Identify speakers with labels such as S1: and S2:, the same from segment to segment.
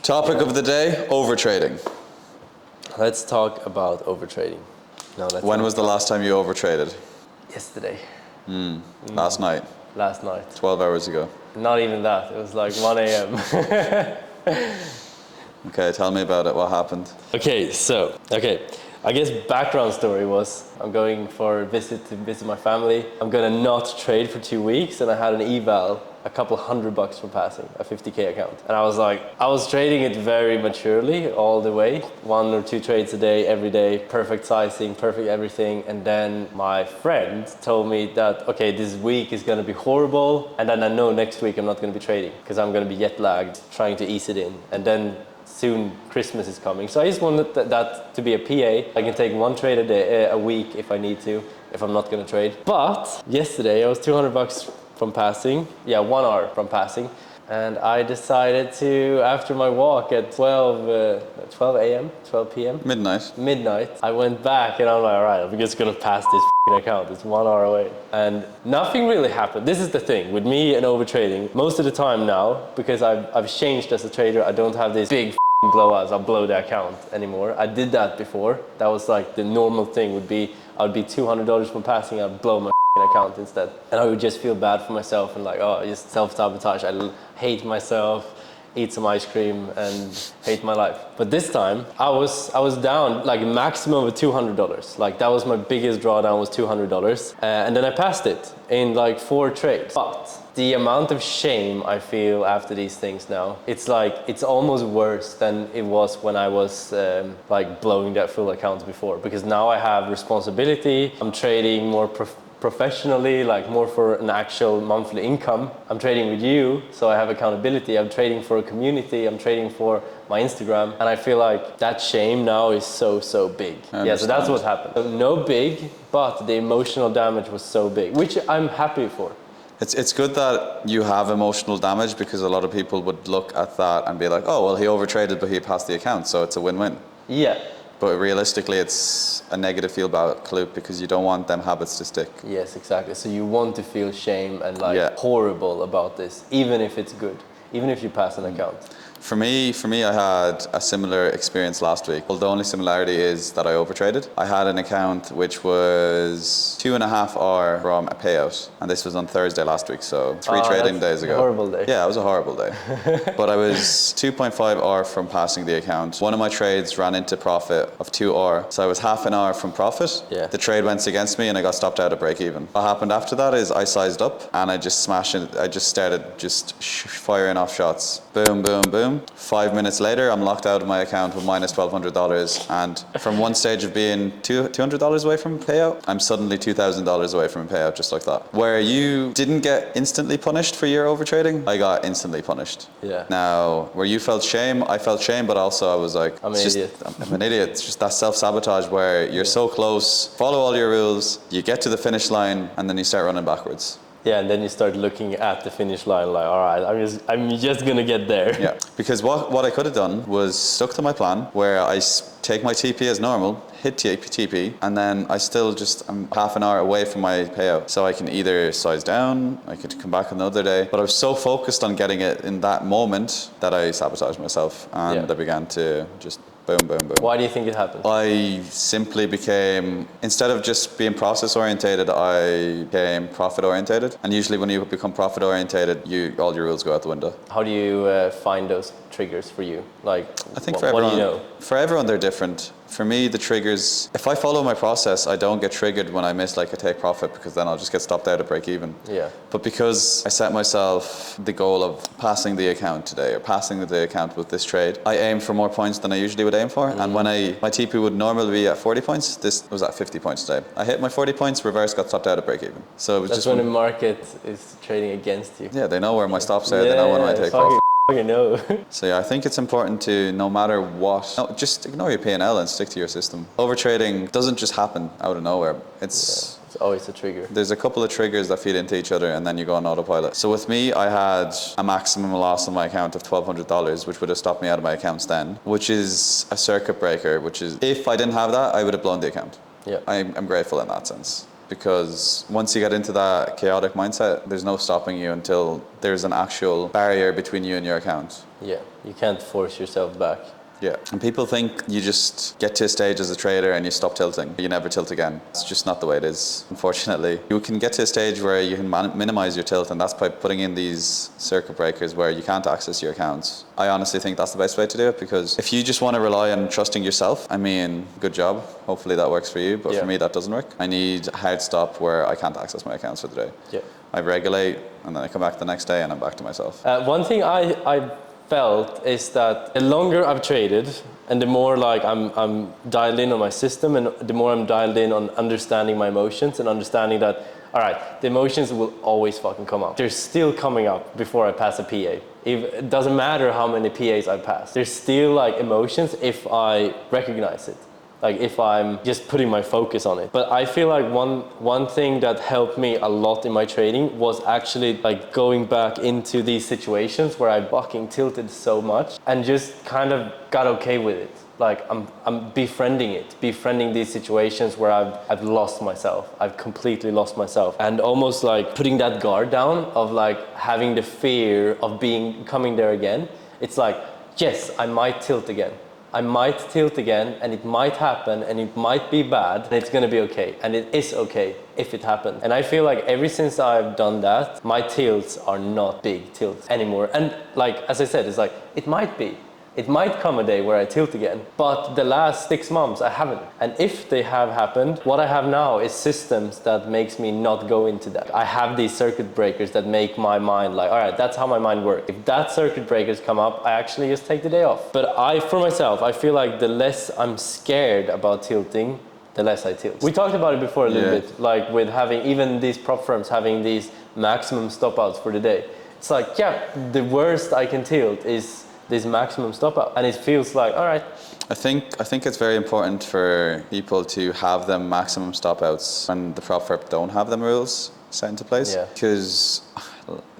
S1: Topic of the day, overtrading.
S2: Let's talk about overtrading.
S1: When was the last time you overtraded?
S2: Yesterday.
S1: Last night?
S2: Last night.
S1: 12 hours ago.
S2: Not even that. It was like 1 a.m.
S1: Okay, tell me about it. What happened?
S2: Okay. I guess background story was I'm going for a visit to visit my family. I'm gonna not trade for 2 weeks, and I had an eval, a couple $100 for passing, a 50K account. And I was trading it very maturely all the way. 1 or 2 trades a day, every day, perfect sizing, perfect everything. And then my friend told me that, okay, this week is gonna be horrible. And then I know next week I'm not gonna be trading because I'm gonna be jet lagged, trying to ease it in. And then soon Christmas is coming. So I just wanted that to be a PA. I can take 1 trade a day, a week if I need to, if I'm not gonna trade. But yesterday I was $200 from passing. Yeah, 1 hour from passing. And I decided to, after my walk at 12 a.m., 12 p.m. Midnight, I went back and I'm like, all right, I'm just gonna pass this account. It's 1 hour away. And nothing really happened. This is the thing with me and overtrading. Most of the time now, because I've changed as a trader, I don't have this big blowouts. I'll blow the account anymore. I did that before. That was like the normal thing would be, I'd be $200 from passing, I'd blow my account instead. And I would just feel bad for myself and like, oh, just self-sabotage. I hate myself, eat some ice cream and hate my life. But this time I was down like a maximum of $200. Like that was my biggest drawdown, was $200. And then I passed it in like 4 trades. But the amount of shame I feel after these things now, it's almost worse than it was when I was like blowing that full account before. Because now I have responsibility. I'm trading more professionally, like more for an actual monthly income. I'm trading with you, so I have accountability. I'm trading for a community. I'm trading for my Instagram. And I feel like that shame now is so big. Yeah, so that's what happened. So no big, but the emotional damage was so big, which I'm happy for.
S1: It's good that you have emotional damage, because a lot of people would look at that and be like, oh, well, he overtraded, but he passed the account, so it's a win-win.
S2: Yeah.
S1: But realistically, it's a negative feedback loop because you don't want them habits to stick.
S2: Yes, exactly. So you want to feel shame and like horrible about this, even if it's good, even if you pass an account.
S1: For me, I had a similar experience last week. Well, the only similarity is that I overtraded. I had an account which was 2.5 hours from a payout, and this was on Thursday last week, so 3 trading days ago.
S2: A horrible day.
S1: Yeah, it was a horrible day. But I was 2.5 hours from passing the account. One of my trades ran into profit of 2 hours, so I was half an hour from profit.
S2: Yeah.
S1: The trade went against me, and I got stopped out at break even. What happened after that is I sized up, and I just smashed it. I just started firing off shots. Boom, boom, boom. 5 minutes later, I'm locked out of my account with minus $1,200. And from one stage of being $200 away from a payout, I'm suddenly $2,000 away from a payout, just like that. Where you didn't get instantly punished for your overtrading, I got instantly punished.
S2: Yeah.
S1: Now, where you felt shame, I felt shame, but also I was like,
S2: I'm an idiot.
S1: I'm an idiot. It's just that self-sabotage where you're so close, follow all your rules, you get to the finish line, and then you start running backwards.
S2: Yeah, and then you start looking at the finish line like, all right, I'm just gonna get there.
S1: Yeah, because what I could have done was stuck to my plan where I take my TP as normal, hit TP, and then I'm half an hour away from my payout. So I can either size down, I could come back another day. But I was so focused on getting it in that moment that I sabotaged myself, and I began to just boom, boom, boom.
S2: Why do you think it happened?
S1: I simply became, instead of just being process orientated, I became profit orientated. And usually when you become profit orientated, all your rules go out the window.
S2: How do you find those triggers for you? Like,
S1: I think
S2: what do you know?
S1: For everyone, they're different. For me, the triggers, if I follow my process, I don't get triggered when I miss like a take profit, because then I'll just get stopped out at break even. Yeah. But because I set myself the goal of passing the account today, or passing the account with this trade, I aim for more points than I usually would aim for. And when my TP would normally be at 40 points, this was at 50 points today. I hit my 40 points, reverse, got stopped out at break even. So it was
S2: That's when the market is trading against you.
S1: Yeah, they know where my stops are, they know when I take profit.
S2: You know.
S1: So yeah, I think it's important to, no matter what, just ignore your P&L and stick to your system. Overtrading doesn't just happen out of nowhere.
S2: It's always a trigger.
S1: There's a couple of triggers that feed into each other, and then you go on autopilot. So with me, I had a maximum loss on my account of $1,200, which would have stopped me out of my accounts then, which is a circuit breaker, which is, if I didn't have that, I would have blown the account. Yeah. I'm grateful in that sense. because once you get into that chaotic mindset, there's no stopping you until there's an actual barrier between you and your account.
S2: Yeah, you can't force yourself back.
S1: Yeah, and people think you just get to a stage as a trader and you stop tilting. You never tilt again. It's just not the way it is, unfortunately. You can get to a stage where you can minimize your tilt, and that's by putting in these circuit breakers where you can't access your accounts. I honestly think that's the best way to do it, because if you just want to rely on trusting yourself, I mean, good job. Hopefully that works for you, but for me that doesn't work. I need a hard stop where I can't access my accounts for the day.
S2: Yeah.
S1: I regulate, and then I come back the next day and I'm back to myself.
S2: One thing I felt is that the longer I've traded and the more like I'm dialed in on my system, and the more I'm dialed in on understanding my emotions and understanding that, all right, the emotions will always fucking come up. They're still coming up before I pass a PA. It doesn't matter how many PAs I pass. There's still like emotions if I recognize it. Like if I'm just putting my focus on it. But I feel like one thing that helped me a lot in my trading was actually like going back into these situations where I fucking tilted so much and just kind of got okay with it. Like I'm befriending these situations where I've lost myself. I've completely lost myself, and almost like putting that guard down of like having the fear of coming there again. It's like, yes, I might tilt again. I might tilt again, and it might happen, and it might be bad, and it's gonna be okay, and it is okay if it happens. And I feel like ever since I've done that, my tilts are not big tilts anymore. And like, as I said, it's like, it might come a day where I tilt again, but the last 6 months I haven't. And if they have happened, what I have now is systems that makes me not go into that. I have these circuit breakers that make my mind like, all right, that's how my mind works. If that circuit breakers come up, I actually just take the day off. But for myself, I feel like the less I'm scared about tilting, the less I tilt. We talked about it before a little bit, like with having even these prop firms having these maximum stop outs for the day. It's like, yeah, the worst I can tilt is this maximum stop out, and it feels like, all right.
S1: I think it's very important for people to have them maximum stop outs when the prop firm don't have them rules set into place. Because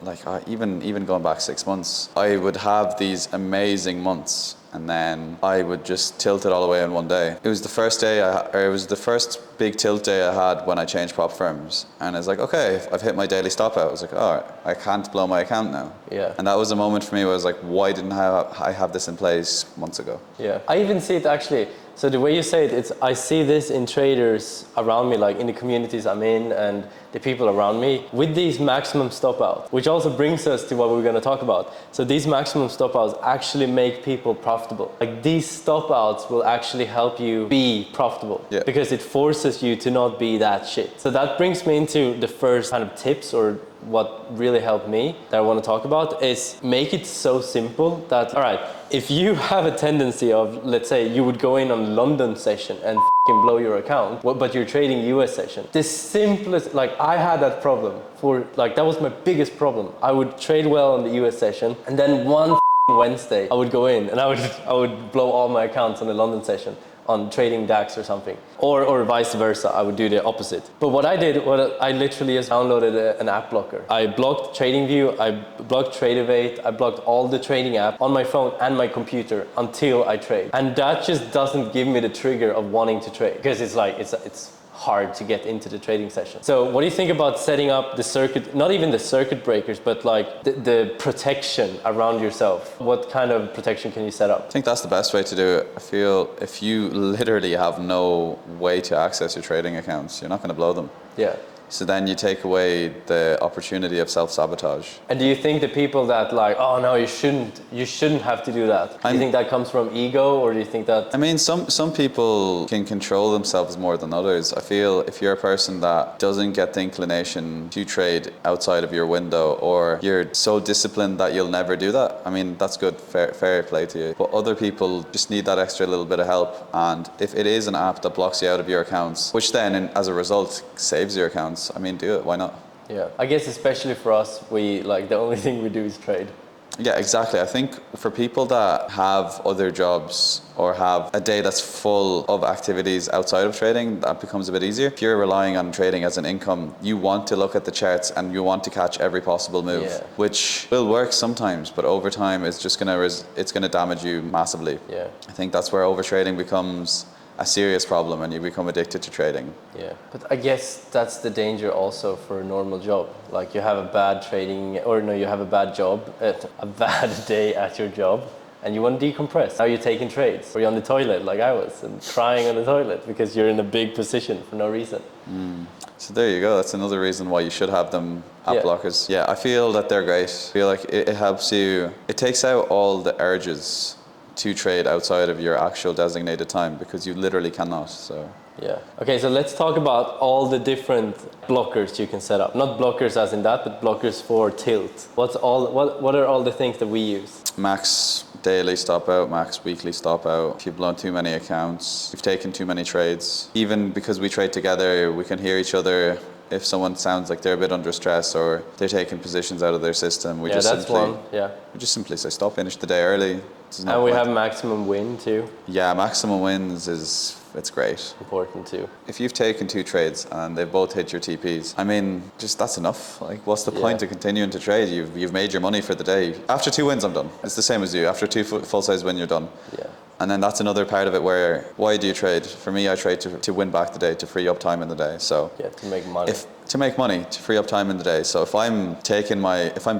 S1: like even going back 6 months, I would have these amazing months, and then I would just tilt it all the way in one day. It was the first big tilt day I had when I changed prop firms, and I was like, okay, I've hit my daily stop out. I was like, all right, I can't blow my account now.
S2: Yeah.
S1: And that was a moment for me where I was like, why didn't I have this in place months ago?
S2: Yeah. I even see it actually. So the way you say it, I see this in traders around me, like in the communities I'm in and the people around me, with these maximum stop outs, which also brings us to what we're going to talk about. So these maximum stop outs actually make people profitable. Like these stop outs will actually help you be profitable, because it forces you to not be that shit. So that brings me into the first kind of tips, or what really helped me that I want to talk about, is make it so simple that, all right, if you have a tendency of, let's say you would go in on London session and blow your account, but you're trading US session. The simplest, like I had that problem that was my biggest problem. I would trade well on the US session, and then one Wednesday I would go in and I would blow all my accounts on the London session on trading DAX or something, or vice versa. I would do the opposite. But what I did was I literally just downloaded an app blocker. I blocked TradingView, I blocked TradeAvate, I blocked all the trading app on my phone and my computer until I trade. And that just doesn't give me the trigger of wanting to trade, because it's like it's hard to get into the trading session. So what do you think about setting up the circuit, not even the circuit breakers, but like the protection around yourself? What kind of protection can you set up?
S1: I think that's the best way to do it. I feel if you literally have no way to access your trading accounts, you're not going to blow them.
S2: Yeah.
S1: So then you take away the opportunity of self-sabotage.
S2: And do you think the people that like, oh no, you shouldn't have to do that? Do you think that comes from ego, or do you think that?
S1: I mean, some people can control themselves more than others. I feel if you're a person that doesn't get the inclination to trade outside of your window, or you're so disciplined that you'll never do that, I mean, that's good, fair play to you. But other people just need that extra little bit of help. And if it is an app that blocks you out of your accounts, which then as a result saves your accounts, I mean, do it, why not?
S2: Yeah, I guess especially for us, the only thing we do is trade.
S1: Yeah, exactly. I think for people that have other jobs or have a day that's full of activities outside of trading, that becomes a bit easier. If you're relying on trading as an income, you want to look at the charts and you want to catch every possible move, which will work sometimes, but over time it's just gonna damage you massively.
S2: Yeah.
S1: I think that's where overtrading becomes
S2: Yeah.
S1: a serious problem and you become addicted to trading.
S2: Yeah, but I guess that's the danger also for a normal job. Like you have a bad trading, or no, you have a bad job, a bad day at your job, and you want to decompress. Now you're taking trades, or you're on the toilet like I was, and crying on the toilet because you're in a big position for no reason.
S1: So there you go. That's another reason why you should have them app
S2: Yeah.
S1: blockers. Yeah, I feel that they're great. I feel like it helps you. It takes out all the urges to trade outside of your actual designated time because you literally cannot. So
S2: Yeah. Okay, so let's talk about all the different blockers you can set up. Not blockers as in that, but blockers for tilt. What are all the things that we use?
S1: max daily stop out, max weekly stop out. If you've blown too many accounts, you've taken too many trades. Even because we trade together, we can hear each other. If someone sounds like they're a bit under stress or they're taking positions out of their system, we
S2: Yeah,
S1: just
S2: that's
S1: simply
S2: one. Yeah.
S1: we just simply say stop, finish the day early. There's no
S2: And we
S1: point.
S2: have maximum win too.
S1: Yeah, maximum wins it's great.
S2: Important too.
S1: If you've taken 2 trades and they've both hit your TPs, I mean, just that's enough. Like, what's the point of continuing to trade? You've made your money for the day. After 2 wins, I'm done. It's the same as you. After 2 full-size wins, you're done.
S2: Yeah.
S1: And then that's another part of it where, why do you trade? For me, I trade to win back the day, to free up time in the day. So
S2: Yeah, to make money.
S1: to make money, to free up time in the day. So if I'm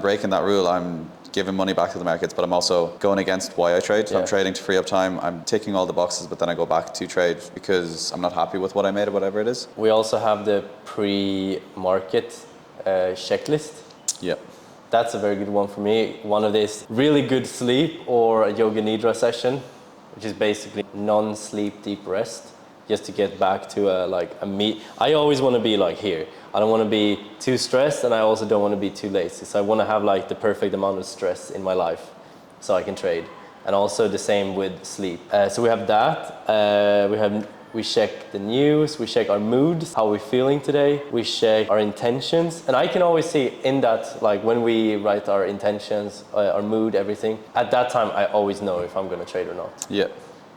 S1: breaking that rule, I'm giving money back to the markets, but I'm also going against why I trade. So
S2: Yeah.
S1: I'm trading to free up time. I'm ticking all the boxes, but then I go back to trade because I'm not happy with what I made or whatever it is.
S2: We also have the pre-market checklist.
S1: Yeah.
S2: That's a very good one for me. One of these, really good sleep or a yoga nidra session, which is basically non-sleep deep rest, just to get back to I always want to be like here. I don't want to be too stressed, and I also don't want to be too lazy. So I want to have like the perfect amount of stress in my life so I can trade. And also the same with sleep. So we have that. We check the news, we check our moods, how we're feeling today, we check our intentions. And I can always see in that, like when we write our intentions, our mood, everything, at that time I always know if I'm going to trade or not.
S1: Yeah.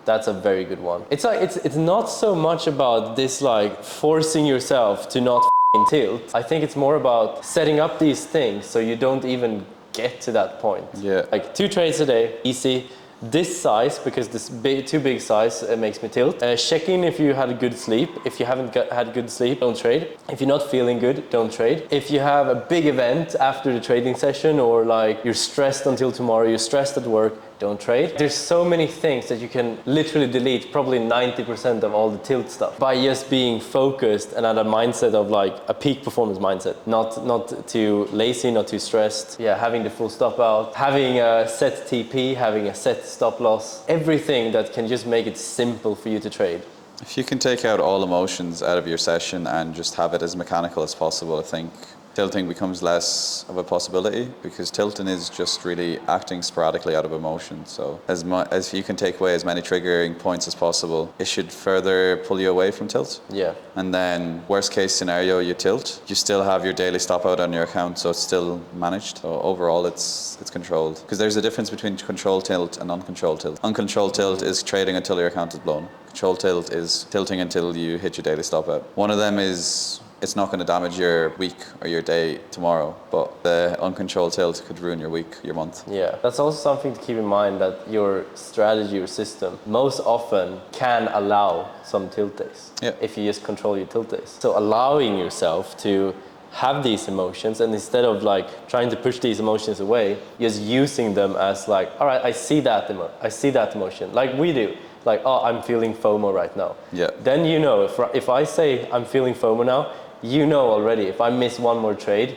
S2: That's a very good one. It's like it's not so much about this like forcing yourself to not tilt. I think it's more about setting up these things so you don't even get to that point.
S1: Yeah.
S2: Like 2 trades a day, easy. This size, because this too big size makes me tilt. Check in if you had a good sleep. If you haven't had good sleep, don't trade. If you're not feeling good, don't trade. If you have a big event after the trading session, or like you're stressed until tomorrow, you're stressed at work, don't trade. There's so many things that you can literally delete, probably 90% of all the tilt stuff, by just being focused and at a mindset of like a peak performance mindset. Not too lazy, not too stressed. Yeah, having the full stop out, having a set TP, having a set stop loss, everything that can just make it simple for you to trade.
S1: If you can take out all emotions out of your session and just have it as mechanical as possible, I think tilting becomes less of a possibility, because tilting is just really acting sporadically out of emotion. So as you can take away as many triggering points as possible, it should further pull you away from tilt.
S2: Yeah.
S1: And then worst case scenario, you tilt, you still have your daily stop out on your account, so it's still managed. So overall it's controlled, because there's a difference between controlled tilt and uncontrolled tilt. Uncontrolled tilt is trading until your account is blown. Controlled tilt is tilting until you hit your daily stop out. One of them is, it's not going to damage your week or your day tomorrow, but the uncontrolled tilt could ruin your week, your month.
S2: Yeah, that's also something to keep in mind, that your strategy or system most often can allow some tilt days.
S1: Yeah.
S2: If you just control your tilt days. So allowing yourself to have these emotions, and instead of like trying to push these emotions away, just using them as like, all right, I see that emotion, like we do. Like, oh, I'm feeling FOMO right now.
S1: Yeah.
S2: Then you know, if I say I'm feeling FOMO now, you know already, if I miss one more trade,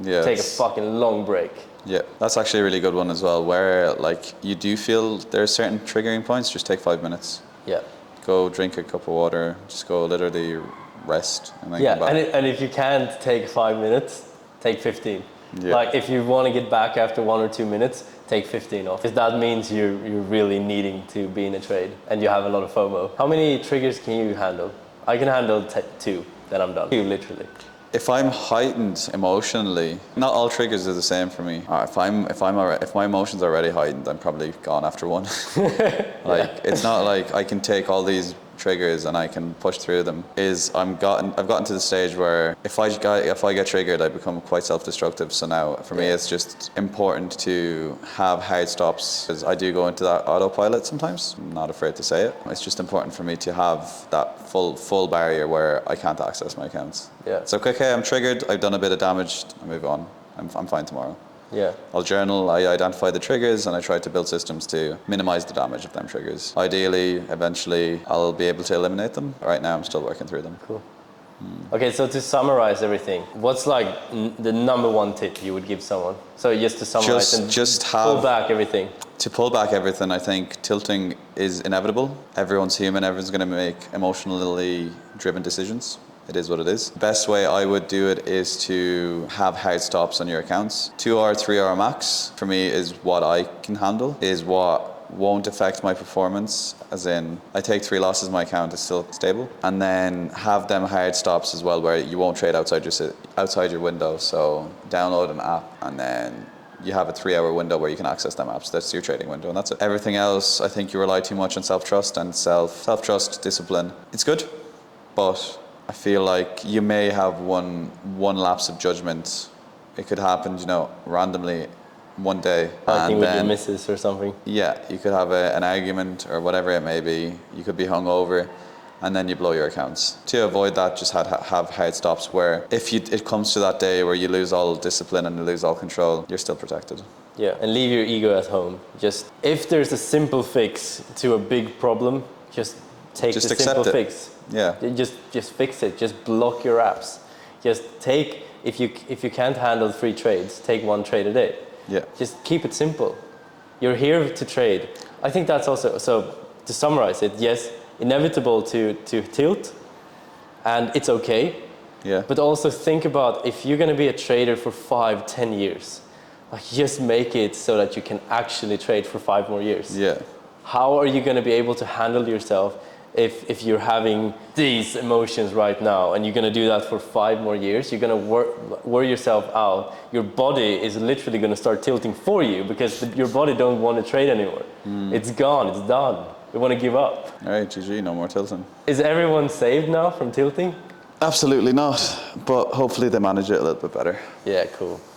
S2: take a fucking long break.
S1: Yeah, that's actually a really good one as well, where like you do feel there are certain triggering points, just take 5 minutes.
S2: Yeah.
S1: Go drink a cup of water, just go literally rest and then come back.
S2: And if you can't take 5 minutes, take 15.
S1: Yeah.
S2: Like if you want to get back after 1 or 2 minutes, take 15 off. Because that means you're really needing to be in a trade and you have a lot of FOMO. How many triggers can you handle? I can handle 2, then I'm done. 2 literally.
S1: If I'm heightened emotionally, not all triggers are the same for me. If my emotions are already heightened, I'm probably gone after 1. It's not like I can take all these triggers and I can push through them is I've gotten to the stage where if I get triggered, I become quite self-destructive. So now for me, it's just important to have hard stops, because I do go into that autopilot sometimes. I'm not afraid to say it. It's just important for me to have that full barrier where I can't access my accounts.
S2: Yeah.
S1: It's okay, I'm triggered, I've done a bit of damage, I move on. I'm fine tomorrow.
S2: Yeah.
S1: I'll journal, I identify the triggers, and I try to build systems to minimize the damage of them triggers. Ideally, eventually, I'll be able to eliminate them. Right now, I'm still working through them.
S2: Cool. Okay, so to summarize everything, what's like the number one tip you would give someone? So just to summarize pull back everything.
S1: To pull back everything, I think tilting is inevitable. Everyone's human, everyone's going to make emotionally driven decisions. It is what it is. Best way I would do it is to have hard stops on your accounts. 2 hour, 3 hour max for me is what I can handle, is what won't affect my performance, as in I take 3 losses, my account is still stable. And then have them hard stops as well, where you won't trade outside your window. So download an app and then you have a 3 hour window where you can access them apps. That's your trading window, and that's it. Everything else, I think you rely too much on self-trust and self-trust, discipline. It's good, but I feel like you may have one lapse of judgment. It could happen, randomly one day.
S2: Fighting with your missus or something.
S1: Yeah, you could have an argument or whatever it may be. You could be hungover, and then you blow your accounts. To avoid that, just have hard stops where if it comes to that day where you lose all discipline and you lose all control, you're still protected.
S2: Yeah, and leave your ego at home. Just, if there's a simple fix to a big problem, just take the simple fix.
S1: Yeah.
S2: Just fix it. Just block your apps. Just take, if you can't handle 3 trades, take 1 trade a day.
S1: Yeah.
S2: Just keep it simple. You're here to trade. I think that's also, so to summarize it, yes, inevitable to tilt, and it's okay.
S1: Yeah.
S2: But also think about, if you're going to be a trader for 5-10 years, like, just make it so that you can actually trade for 5 more years.
S1: Yeah.
S2: How are you going to be able to handle yourself if you're having these emotions right now, and you're going to do that for 5 more years? You're going to wear yourself out. Your body is literally going to start tilting for you, because your body don't want to trade anymore. It's gone. It's done. You want to give up.
S1: All right, GG, no more tilting.
S2: Is everyone saved now from tilting?
S1: Absolutely not, but hopefully they manage it a little bit better.
S2: Yeah, cool.